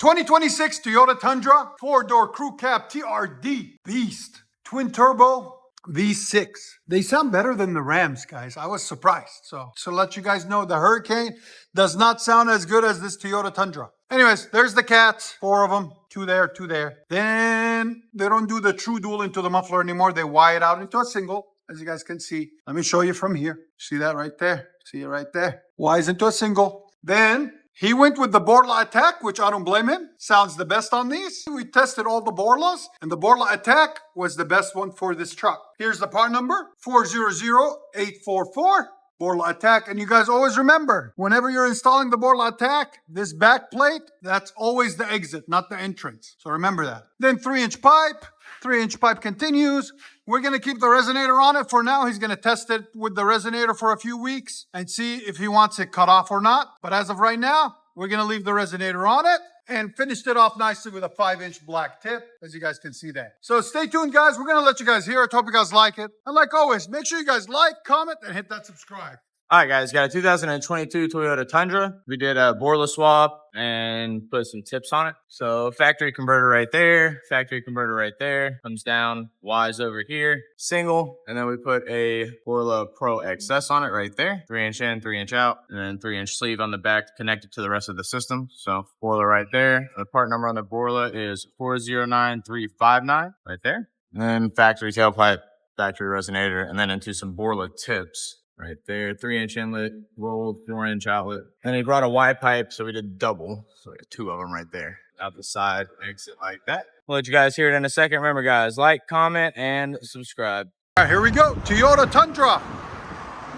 2026 Toyota Tundra, 4-door crew cab TRD beast, twin turbo V6. They sound better than the Rams, guys. I was surprised. So to let you guys know, the Hurricane does not sound as good as this Toyota Tundra. Anyways, there's the cats, 4 of them, 2 there, 2 there. Then they don't do the true dual into the muffler anymore. They wire it out into a single, as you guys can see. Let me show you from here. See that right there? See it right there? Wires into a single. Then he went with the Borla Atak, which I don't blame him. Sounds the best on these. We tested all the Borlas, and the Borla Atak was the best one for this truck. Here's the part number, 400844. Borla Atak. And you guys always remember, whenever you're installing the Borla Atak, this back plate, that's always the exit, not the entrance. So remember that. Then 3-inch pipe. 3-inch pipe continues. We're going to keep the resonator on it for now. He's going to test it with the resonator for a few weeks and see if he wants it cut off or not. But as of right now, we're going to leave the resonator on it and finished it off nicely with a 5-inch black tip, as you guys can see there. So stay tuned, guys. We're going to let you guys hear it. Hope you guys like it. And like always, make sure you guys like, comment, and hit that subscribe. All right, guys, got a 2022 Toyota Tundra. We did a Borla swap and put some tips on it. So factory converter right there, factory converter right there, comes down, Y's over here, single, and then we put a Borla ProXS on it right there, 3-inch in, 3-inch out, and then 3-inch sleeve on the back connected to the rest of the system. So Borla right there. The part number on the Borla is 409359 right there. And then factory tailpipe, factory resonator, and then into some Borla tips. Right there, 3-inch inlet, rolled, 4-inch outlet. And he brought a Y pipe, so we did double. So we got 2 of them right there. Out the side, exit like that. We'll let you guys hear it in a second. Remember, guys, like, comment, and subscribe. All right, here we go. Toyota Tundra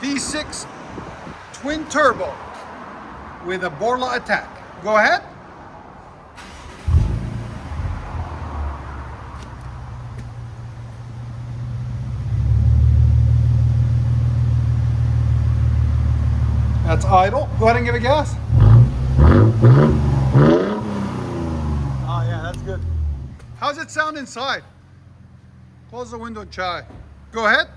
V6 twin turbo with a Borla Atak. Go ahead. That's idle. Go ahead and give it gas. Oh yeah, that's good. How's it sound inside? Close the window and try. Go ahead.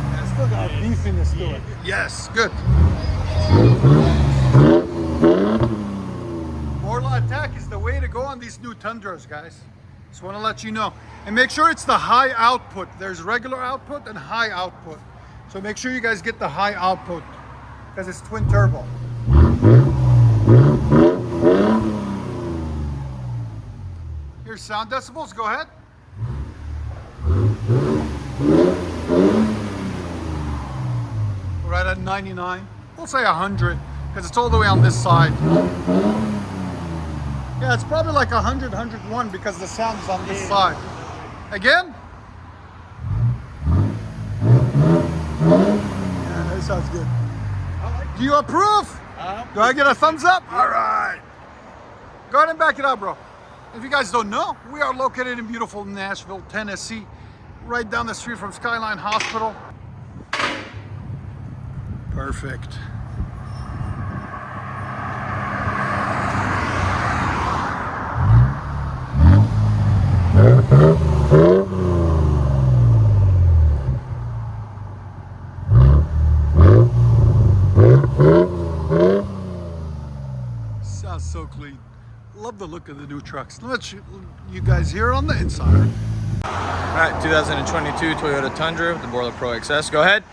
Yeah, it's still got a beefiness to it. Yes, good. Borla Atak is the way to go on these new Tundras, guys. Just want to let you know. And make sure it's the high output. There's regular output and high output. So make sure you guys get the high output because it's twin turbo. Here's sound decibels. Go ahead. We're right at 99. We'll say 100 because it's all the way on this side. Yeah, it's probably like 100, 101 because the sound is on this side. Again? Yeah, that sounds good. Do you approve? Do I get a thumbs up? All right. Go ahead and back it up, bro. If you guys don't know, we are located in beautiful Nashville, Tennessee, right down the street from Skyline Hospital. Perfect. Sounds so clean. Love the look of the new trucks. Let you guys hear it on the inside. All right, 2022 Toyota Tundra with the Borla ProXS. Go ahead.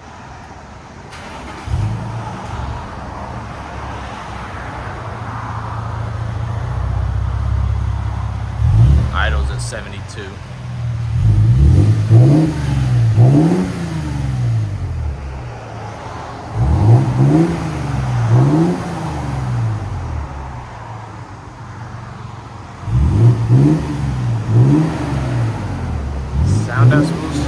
Idle's at 72. Sound decibels.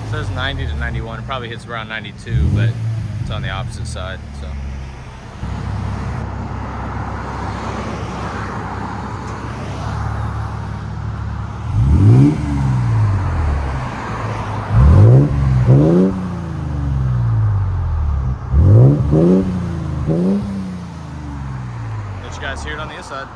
It says 90 to 91. It probably hits around 92, but it's on the opposite side, so. Let you guys hear it on the inside.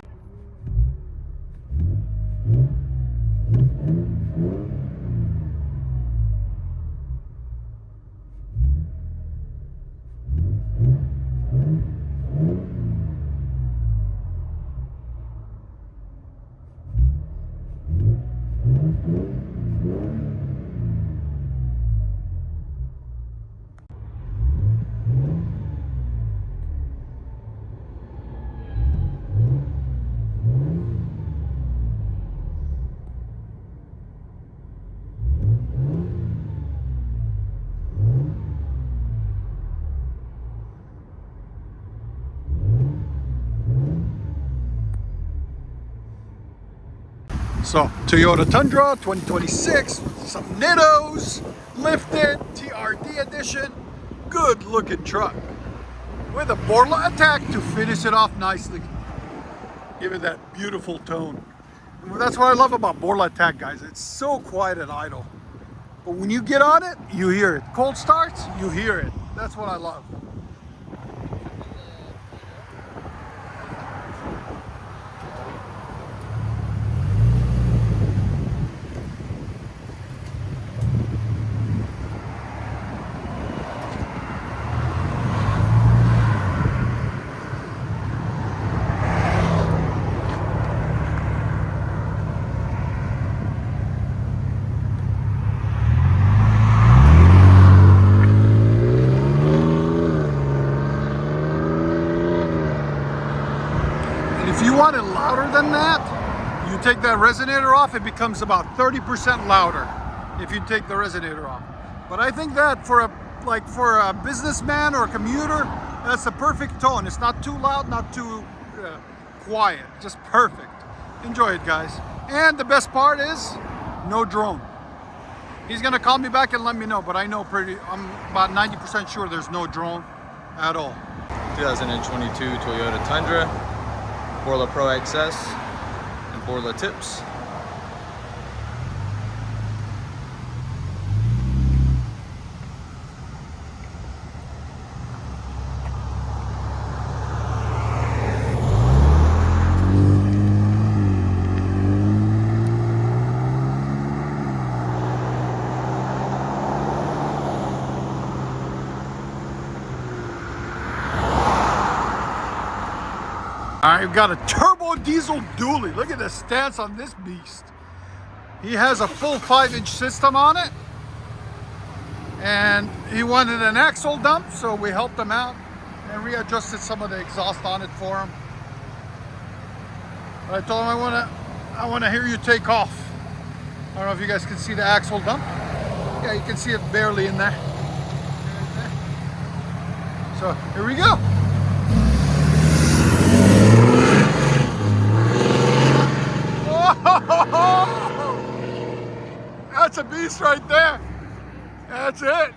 So, Toyota Tundra 2026, some Nittos, lifted, TRD edition, good looking truck. With a Borla Atak to finish it off nicely. Give it that beautiful tone. And that's what I love about Borla Atak, guys. It's so quiet and idle. But when you get on it, you hear it. Cold starts, you hear it. That's what I love. If you want it louder than that, you take that resonator off, it becomes about 30% louder if you take the resonator off. But I think that for a businessman or a commuter, that's the perfect tone. It's not too loud, not too quiet, just perfect. Enjoy it, guys. And the best part is no drone. He's gonna call me back and let me know, but I'm about 90% sure there's no drone at all. 2022 Toyota Tundra, Borla ProXS, and Borla tips. I've got a turbo diesel dually. Look at the stance on this beast. He has a full 5-inch system on it. And he wanted an axle dump, so we helped him out and readjusted some of the exhaust on it for him. But I told him I want to hear you take off. I don't know if you guys can see the axle dump. Yeah, you can see it barely in there. So here we go. That's a beast right there. That's it.